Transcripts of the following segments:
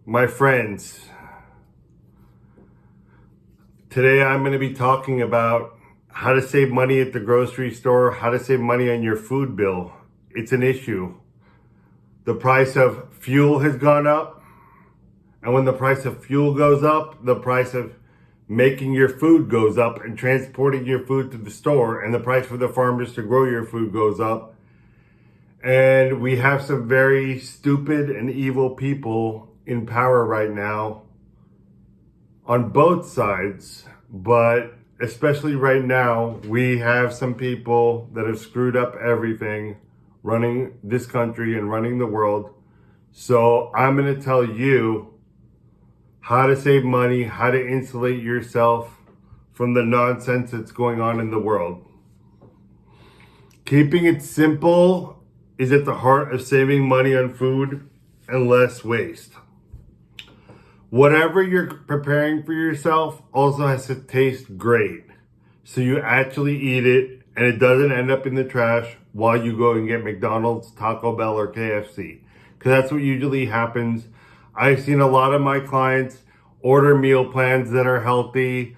My friends, today I'm going to be talking about how to save money at the grocery store, how to save money on your food bill. It's an issue. The price of fuel has gone up, and when the price of fuel goes up, the price of making your food goes up and transporting your food to the store, and the price for the farmers to grow your food goes up. And we have some very stupid and evil people in power right now on both sides, but especially right now, we have some people that have screwed up everything running this country and running the world. So I'm going to tell you how to save money, how to insulate yourself from the nonsense that's going on in the world. Keeping it simple is at the heart of saving money on food and less waste. Whatever you're preparing for yourself also has to taste great. So you actually eat it and it doesn't end up in the trash while you go and get McDonald's, Taco Bell, or KFC. Because that's what usually happens. I've seen a lot of my clients order meal plans that are healthy,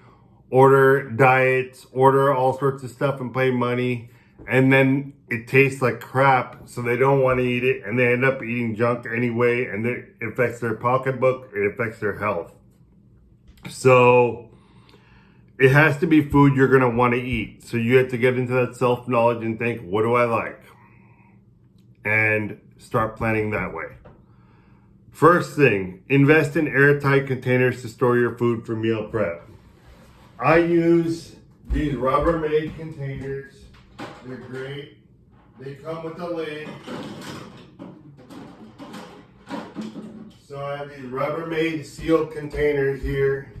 order diets, order all sorts of stuff and pay money. And then it tastes like crap, so they don't want to eat it, and they end up eating junk anyway, and it affects their pocketbook, it affects their health. So it has to be food you're going to want to eat. So you have to get into that self-knowledge and think, what do I like? And start planning that way. First thing, invest in airtight containers to store your food for meal prep. I use these Rubbermaid containers. They're great. They come with a lid. So I have these Rubbermaid sealed containers here.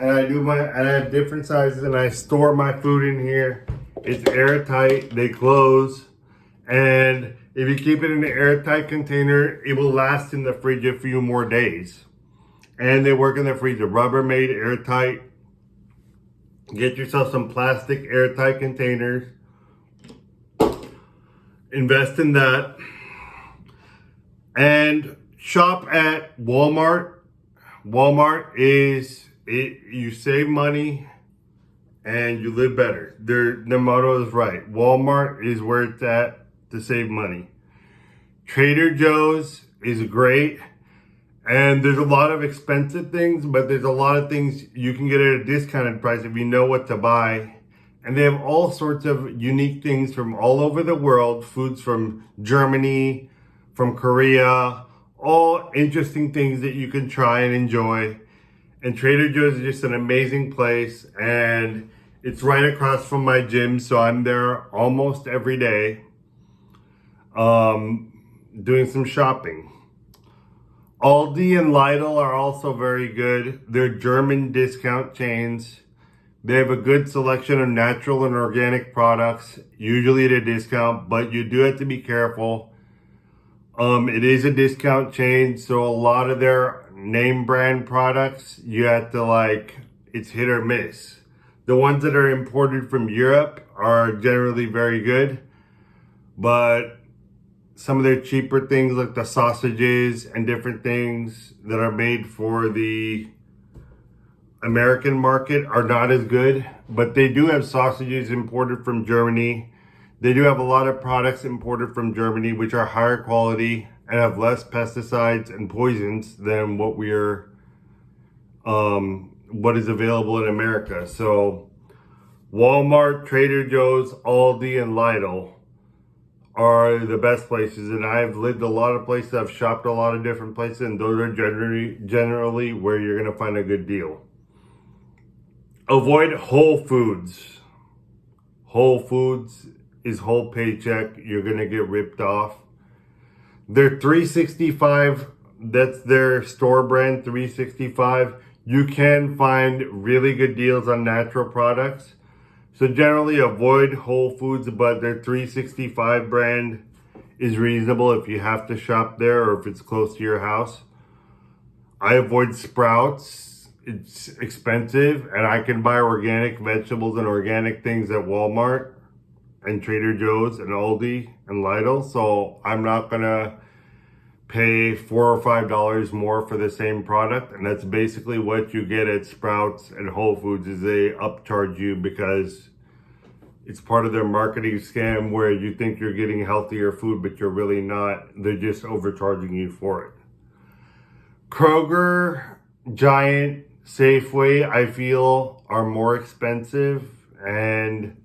And I have different sizes and I store my food in here. It's airtight, they close. And if you keep it in an airtight container, it will last in the fridge a few more days. And they work in the freezer. Rubbermaid, airtight. Get yourself some plastic airtight containers. Invest in that. And shop at Walmart. Walmart you save money and you live better. Their motto is right. Walmart is where it's at to save money. Trader Joe's is great. And there's a lot of expensive things, but there's a lot of things you can get at a discounted price if you know what to buy. And they have all sorts of unique things from all over the world, foods from Germany, from Korea, all interesting things that you can try and enjoy. And Trader Joe's is just an amazing place, and it's right across from my gym, so I'm there almost every day doing some shopping. Aldi and Lidl are also very good. They're German discount chains. They have a good selection of natural and organic products, usually at a discount, but you do have to be careful. It is a discount chain, so a lot of their name brand products, you have to it's hit or miss. The ones that are imported from Europe are generally very good, but some of their cheaper things like the sausages and different things that are made for the American market are not as good, but they do have sausages imported from Germany. They do have a lot of products imported from Germany, which are higher quality and have less pesticides and poisons than what is available in America. So Walmart, Trader Joe's, Aldi, and Lidl are the best places. And I've lived a lot of places. I've shopped a lot of different places, and those are generally where you're going to find a good deal. Avoid Whole Foods. Whole Foods is whole paycheck. You're going to get ripped off. Their 365, that's their store brand, 365. You can find really good deals on natural products. So generally avoid Whole Foods, but their 365 brand is reasonable if you have to shop there or if it's close to your house. I avoid Sprouts. It's expensive, and I can buy organic vegetables and organic things at Walmart and Trader Joe's and Aldi and Lidl, so I'm not gonna pay $4 or $5 more for the same product, and that's basically what you get at Sprouts and Whole Foods. Is they upcharge you because it's part of their marketing scam where you think you're getting healthier food, but you're really not. They're just overcharging you for it. Kroger, Giant, Safeway, I feel, are more expensive, and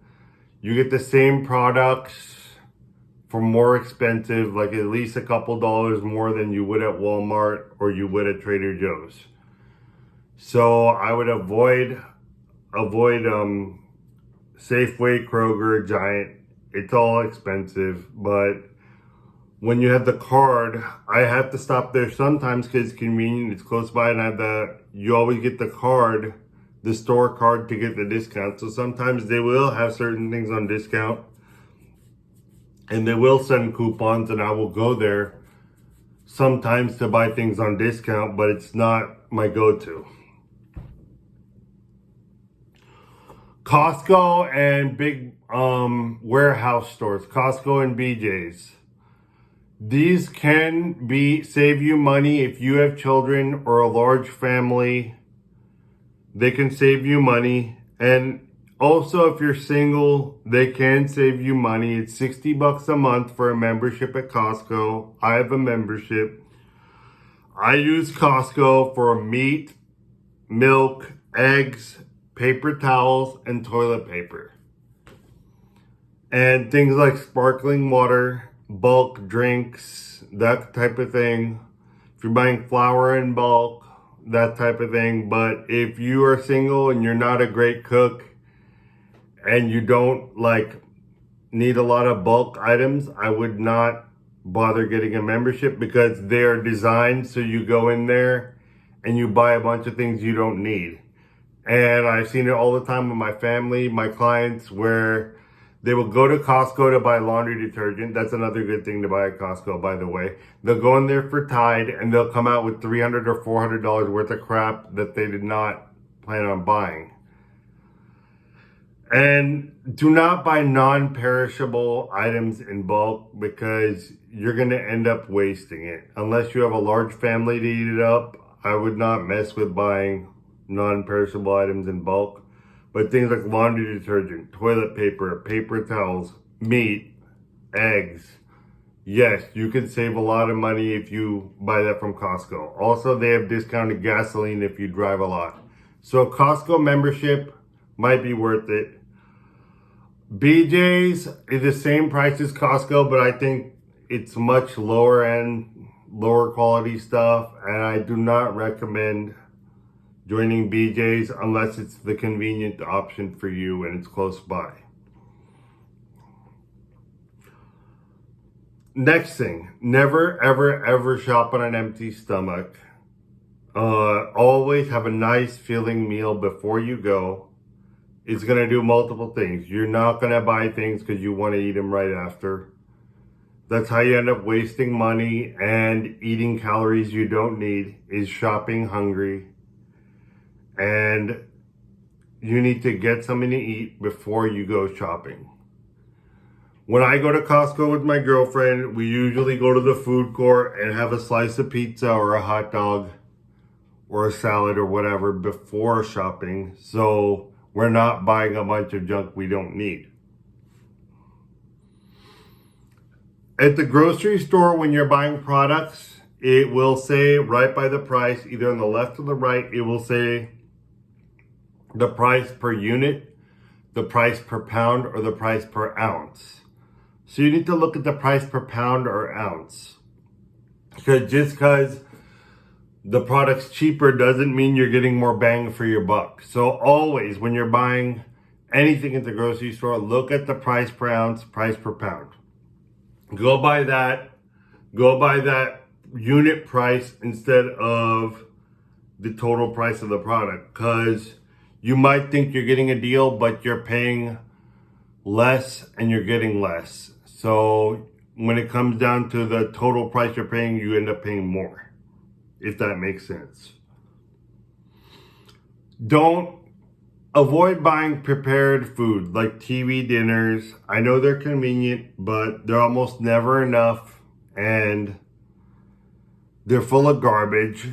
you get the same products for more expensive, like at least a couple dollars more than you would at Walmart or you would at Trader Joe's. So I would avoid Safeway, Kroger, Giant. It's all expensive, but when you have the card, I have to stop there sometimes because it's convenient, it's close by, and you always get the card, the store card, to get the discount. So sometimes they will have certain things on discount, and they will send coupons, and I will go there sometimes to buy things on discount, but it's not my go-to. Costco and big warehouse stores, Costco and BJ's. These can save you money if you have children or a large family. They can save you money. And also, if you're single, they can save you money. It's $60 a month for a membership at Costco. I have a membership. I use Costco for meat, milk, eggs, paper towels, and toilet paper. And things like sparkling water, bulk drinks, that type of thing. If you're buying flour in bulk, that type of thing. But if you are single and you're not a great cook and you don't need a lot of bulk items, I would not bother getting a membership, because they are designed so you go in there and you buy a bunch of things you don't need. And I've seen it all the time with my family, my clients, where they will go to Costco to buy laundry detergent. That's another good thing to buy at Costco, by the way. They'll go in there for Tide, and they'll come out with $300 or $400 worth of crap that they did not plan on buying. And do not buy non-perishable items in bulk, because you're going to end up wasting it. Unless you have a large family to eat it up, I would not mess with buying non-perishable items in bulk. But things like laundry detergent, toilet paper, paper towels, meat, eggs, yes, you can save a lot of money if you buy that from Costco. Also, they have discounted gasoline if you drive a lot. So Costco membership might be worth it. BJ's is the same price as Costco, but I think it's much lower end, lower quality stuff, and I do not recommend joining BJ's unless it's the convenient option for you and it's close by. Next thing, never, ever, ever shop on an empty stomach. Always have a nice filling meal before you go. It's going to do multiple things. You're not going to buy things because you want to eat them right after. That's how you end up wasting money and eating calories you don't need, is shopping hungry. And you need to get something to eat before you go shopping. When I go to Costco with my girlfriend, we usually go to the food court and have a slice of pizza or a hot dog or a salad or whatever before shopping. So we're not buying a bunch of junk we don't need. At the grocery store, when you're buying products, it will say right by the price, either on the left or the right, it will say the price per unit, the price per pound, or the price per ounce. So you need to look at the price per pound or ounce. Because just because the product's cheaper doesn't mean you're getting more bang for your buck. So always, when you're buying anything at the grocery store, look at the price per ounce, price per pound. Go by that unit price instead of the total price of the product. Because you might think you're getting a deal, but you're paying less and you're getting less. So when it comes down to the total price you're paying, you end up paying more, if that makes sense. Avoid buying prepared food like TV dinners. I know they're convenient, but they're almost never enough. And they're full of garbage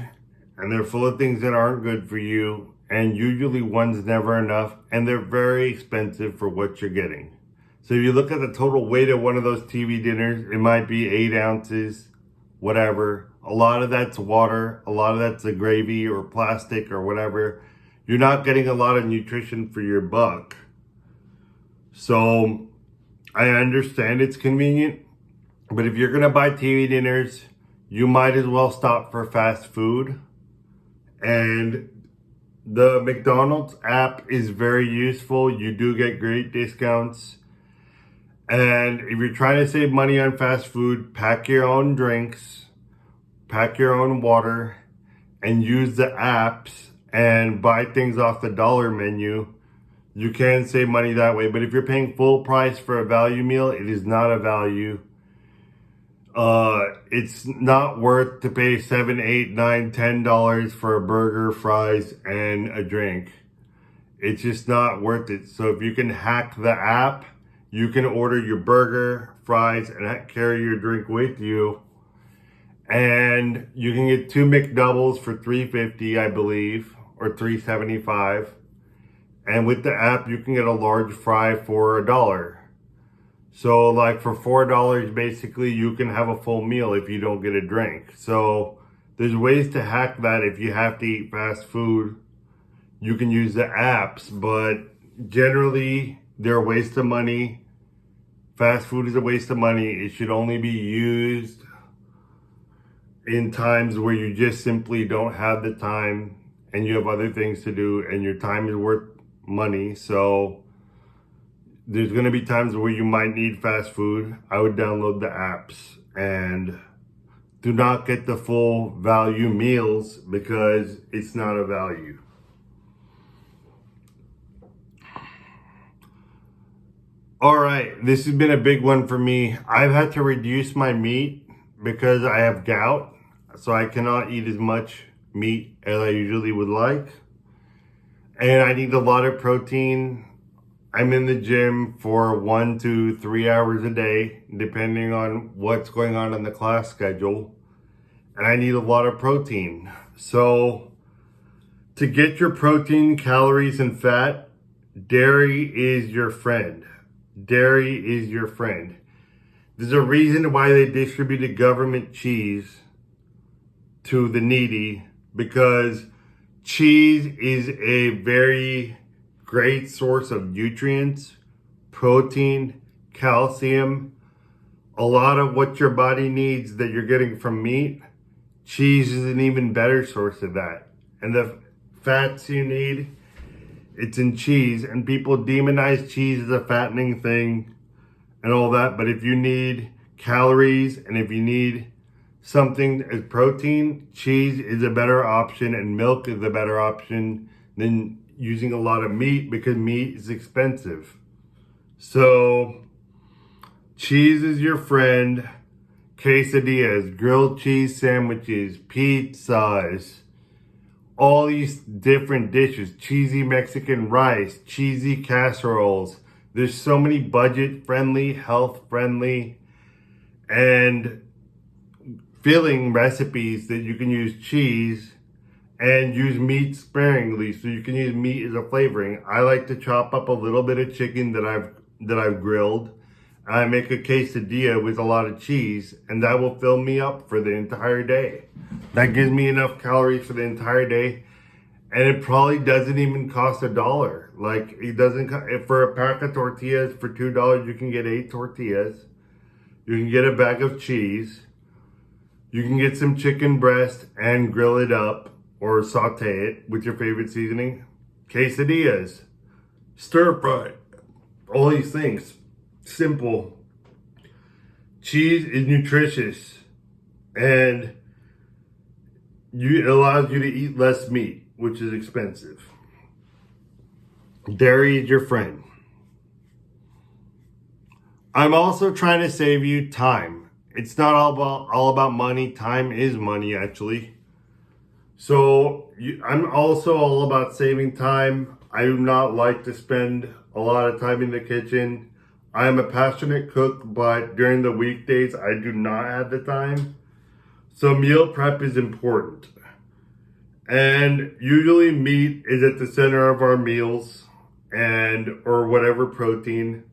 and they're full of things that aren't good for you. And usually one's never enough, and they're very expensive for what you're getting. So if you look at the total weight of one of those TV dinners, it might be 8 ounces, whatever. A lot of that's water, a lot of that's the gravy or plastic or whatever. You're not getting a lot of nutrition for your buck. So I understand it's convenient, but if you're gonna buy TV dinners, you might as well stop for fast food. And the McDonald's app is very useful. You do get great discounts. And if you're trying to save money on fast food, pack your own drinks, pack your own water, and use the apps and buy things off the dollar menu. You can save money that way. But if you're paying full price for a value meal, it is not a value. It's not worth to pay $7, $8, $9, $10 for a burger, fries, and a drink. It's just not worth it. So if you can hack the app, you can order your burger, fries, and carry your drink with you. And you can get 2 McDoubles for $3.50, I believe, or $3.75. And with the app, you can get a large fry for $1. So like for $4, basically, you can have a full meal if you don't get a drink. So there's ways to hack that. If you have to eat fast food, you can use the apps, but generally they're a waste of money. Fast food is a waste of money. It should only be used in times where you just simply don't have the time and you have other things to do and your time is worth money. So there's going to be times where you might need fast food. I would download the apps and do not get the full value meals because it's not a value. All right, this has been a big one for me. I've had to reduce my meat because I have gout, so I cannot eat as much meat as I usually would like. And I need a lot of protein. I'm in the gym for 1 to 3 hours a day, depending on what's going on in the class schedule. And I need a lot of protein. So to get your protein, calories, and fat, dairy is your friend. Dairy is your friend. There's a reason why they distributed government cheese to the needy, because cheese is a very great source of nutrients, protein, calcium, a lot of what your body needs that you're getting from meat. Cheese is an even better source of that. And the fats you need, it's in cheese. And people demonize cheese as a fattening thing and all that. But if you need calories and if you need something as protein, cheese is a better option and milk is a better option than using a lot of meat, because meat is expensive. So cheese is your friend. Quesadillas, grilled cheese sandwiches, pizzas, all these different dishes, cheesy Mexican rice, cheesy casseroles. There's so many budget friendly, health friendly, and filling recipes that you can use cheese and use meat sparingly, so you can use meat as a flavoring. I like to chop up a little bit of chicken that I've grilled. I make a quesadilla with a lot of cheese, and that will fill me up for the entire day. That gives me enough calories for the entire day, and it probably doesn't even cost $1. Like, it doesn't. For a pack of tortillas for $2, you can get 8 tortillas. You can get a bag of cheese. You can get some chicken breast and grill it up or saute it with your favorite seasoning. Quesadillas, stir fry, all these things. Simple. Cheese is nutritious and it allows you to eat less meat, which is expensive. Dairy is your friend. I'm also trying to save you time. It's not all about money. Time is money, actually. So I'm also all about saving time. I do not like to spend a lot of time in the kitchen. I am a passionate cook, but during the weekdays, I do not have the time. So meal prep is important. And usually meat is at the center of our meals and or whatever protein.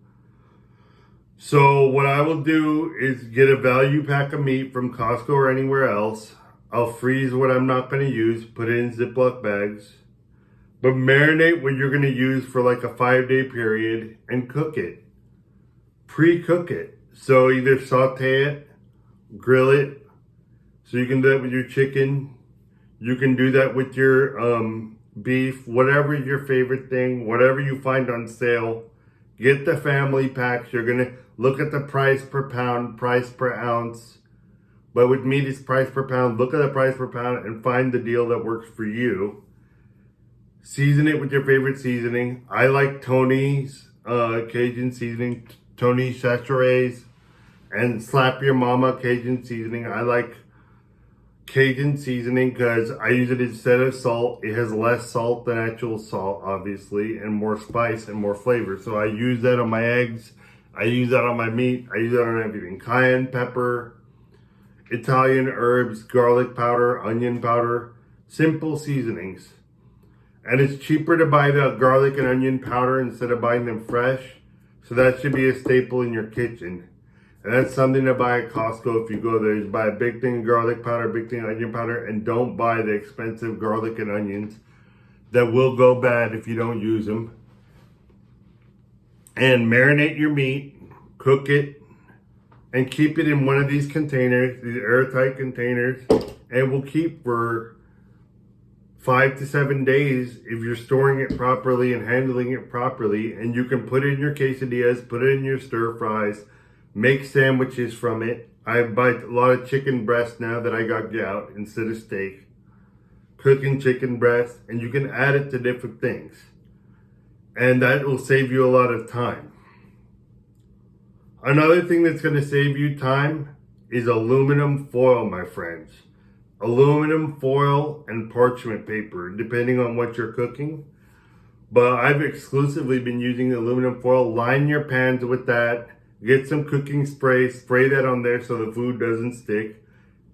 So what I will do is get a value pack of meat from Costco or anywhere else. I'll freeze what I'm not going to use, put it in Ziploc bags, but marinate what you're going to use for like a 5-day period and cook it. Pre-cook it. So either saute it, grill it. So you can do that with your chicken. You can do that with your beef, whatever your favorite thing, whatever you find on sale. Get the family packs. You're going to look at the price per pound, price per ounce. But with meat, it's price per pound. Look at the price per pound and find the deal that works for you. Season it with your favorite seasoning. I like Tony's Cajun seasoning, Tony's Chachere's, and Slap Your Mama Cajun seasoning. I like Cajun seasoning because I use it instead of salt. It has less salt than actual salt, obviously, and more spice and more flavor. So I use that on my eggs. I use that on my meat. I use that on everything. Cayenne pepper, Italian herbs, garlic powder, onion powder, simple seasonings. And it's cheaper to buy the garlic and onion powder instead of buying them fresh. So that should be a staple in your kitchen. And that's something to buy at Costco if you go there. Is buy a big thing of garlic powder, a big thing of onion powder, and don't buy the expensive garlic and onions that will go bad if you don't use them. And marinate your meat, cook it, and keep it in one of these containers, these airtight containers, and will keep for 5 to 7 days if you're storing it properly and handling it properly. And you can put it in your quesadillas, put it in your stir fries, make sandwiches from it. I buy a lot of chicken breast now that I got gout instead of steak. Cooking chicken breast, and you can add it to different things. And that will save you a lot of time. Another thing that's going to save you time is aluminum foil, my friends. Aluminum foil and parchment paper, depending on what you're cooking. But I've exclusively been using aluminum foil. Line your pans with that. Get some cooking spray, spray that on there so the food doesn't stick.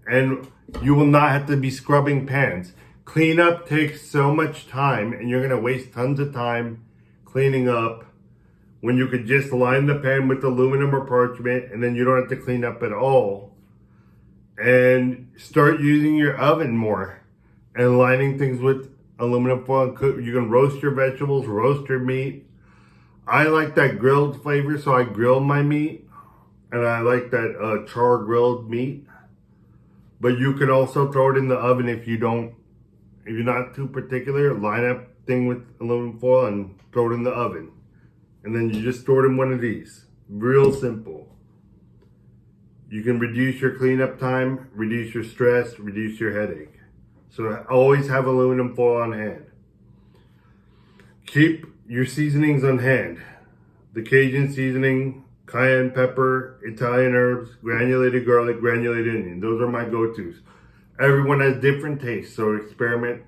And you will not have to be scrubbing pans. Cleanup takes so much time and you're gonna waste tons of time cleaning up when you could just line the pan with aluminum or parchment and then you don't have to clean up at all. And start using your oven more and lining things with aluminum foil and cook. You can roast your vegetables, roast your meat. I like that grilled flavor, so I grill my meat, and I like that char grilled meat. But you can also throw it in the oven if you're not too particular. Line up thing with aluminum foil and throw it in the oven, and then you just store it in one of these. Real simple. You can reduce your cleanup time, reduce your stress, reduce your headache. So always have aluminum foil on hand. Keep your seasonings on hand. The Cajun seasoning, cayenne pepper, Italian herbs, granulated garlic, granulated onion. Those are my go-tos. Everyone has different tastes, so experiment,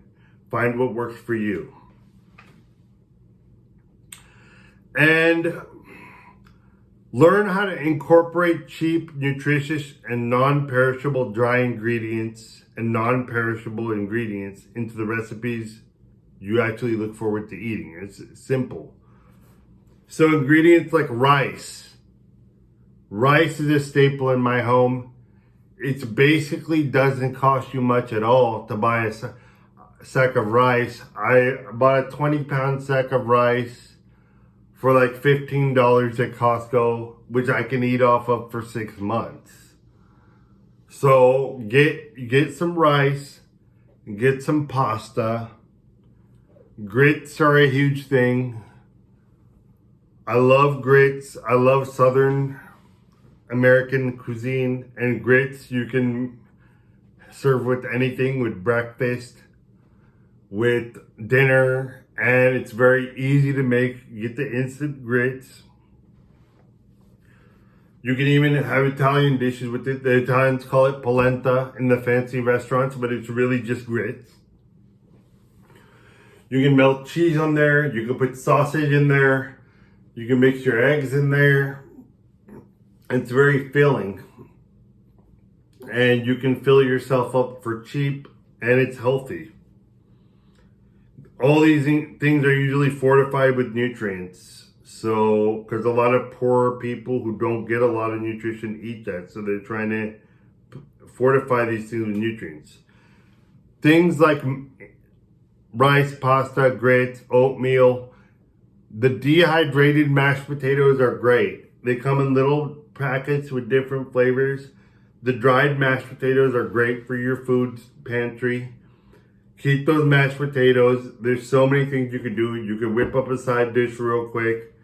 find what works for you. And learn how to incorporate cheap, nutritious, and non-perishable dry ingredients and non-perishable ingredients into the recipes you actually look forward to eating. It's simple. So ingredients like rice. Rice is a staple in my home. It basically doesn't cost you much at all to buy a sack of rice. I bought a 20-pound sack of rice for like $15 at Costco, which I can eat off of for 6 months. So get some rice, get some pasta. Grits are a huge thing. I love grits. I love Southern American cuisine, and grits you can serve with anything, with breakfast, with dinner, and it's very easy to make. You get the instant grits. You can even have Italian dishes with it. The Italians call it polenta in the fancy restaurants, but it's really just grits. You can melt cheese on there. You can put sausage in there. You can mix your eggs in there. It's very filling. and you can fill yourself up for cheap, and it's healthy. All these things are usually fortified with nutrients. So, because a lot of poor people who don't get a lot of nutrition eat that. So they're trying to fortify these things with nutrients. Things like rice, pasta, grits, oatmeal. The dehydrated mashed potatoes are great. They come in little packets with different flavors. The dried mashed potatoes are great for your food pantry. Keep those mashed potatoes. There's so many things you can do. You can whip up a side dish real quick.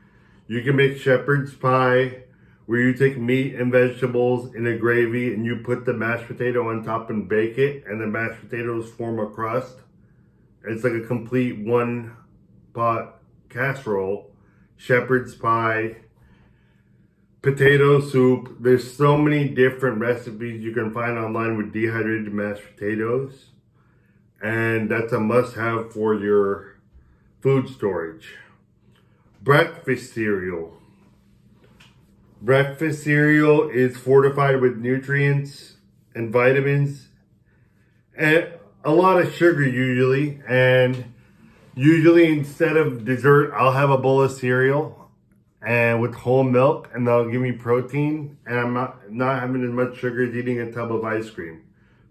You can make shepherd's pie, where you take meat and vegetables in a gravy and you put the mashed potato on top and bake it, and the mashed potatoes form a crust. It's like a complete one pot casserole. Shepherd's pie, potato soup. There's so many different recipes you can find online with dehydrated mashed potatoes. And that's a must-have for your food storage. Breakfast cereal. Breakfast cereal is fortified with nutrients and vitamins and a lot of sugar usually. And usually instead of dessert, I'll have a bowl of cereal and with whole milk, and that'll give me protein. And I'm not having as much sugar as eating a tub of ice cream.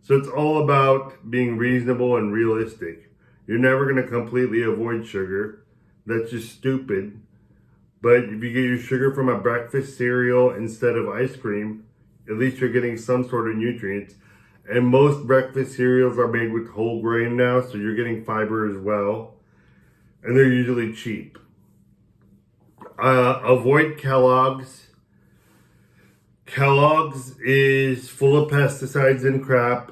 So it's all about being reasonable and realistic. You're never going to completely avoid sugar. That's just stupid. But if you get your sugar from a breakfast cereal instead of ice cream, at least you're getting some sort of nutrients. And most breakfast cereals are made with whole grain now, so you're getting fiber as well. And they're usually cheap. Avoid Kellogg's. Kellogg's is full of pesticides and crap,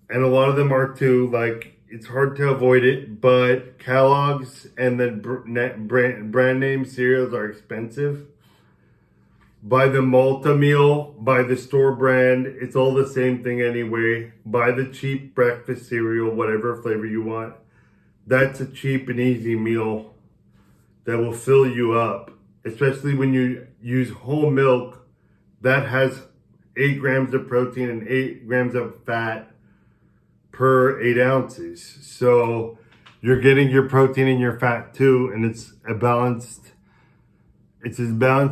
and a lot of them are too. Like, it's hard to avoid it, but Kellogg's and the brand name cereals are expensive. Buy the Malta-Meal, buy the store brand. It's all the same thing anyway. Buy the cheap breakfast cereal, whatever flavor you want. That's a cheap and easy meal that will fill you up, especially when you use whole milk. That has 8 grams of protein and 8 grams of fat per 8 ounces. So you're getting your protein and your fat too, and it's as balanced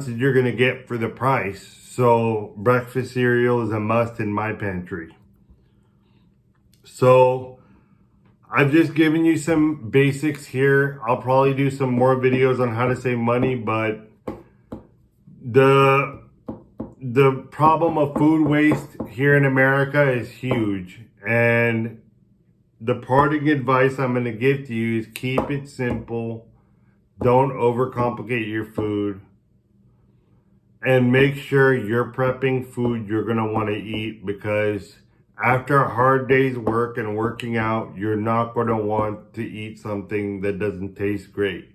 as you're gonna get for the price. So breakfast cereal is a must in my pantry. So I've just given you some basics here. I'll probably do some more videos on how to save money, but the problem of food waste here in America is huge. And the parting advice I'm going to give to you is keep it simple. Don't overcomplicate your food. And make sure you're prepping food you're going to want to eat, because after a hard day's work and working out, you're not going to want to eat something that doesn't taste great.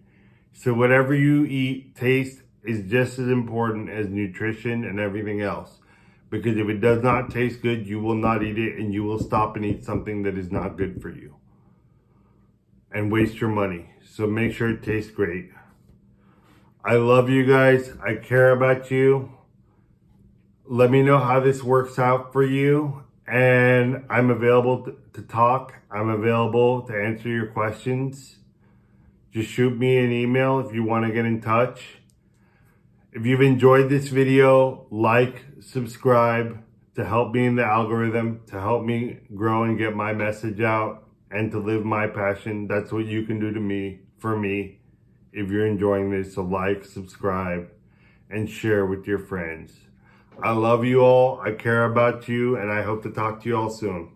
So whatever you eat, taste is just as important as nutrition and everything else. Because if it does not taste good, you will not eat it, and you will stop and eat something that is not good for you and waste your money. So make sure it tastes great. I love you guys. I care about you. Let me know how this works out for you. And I'm available to talk. I'm available to answer your questions. Just shoot me an email if you want to get in touch. If you've enjoyed this video, like, subscribe to help me in the algorithm, to help me grow and get my message out and to live my passion. That's what you can do for me, if you're enjoying this. So like, subscribe, and share with your friends. I love you all. I care about you, and I hope to talk to you all soon.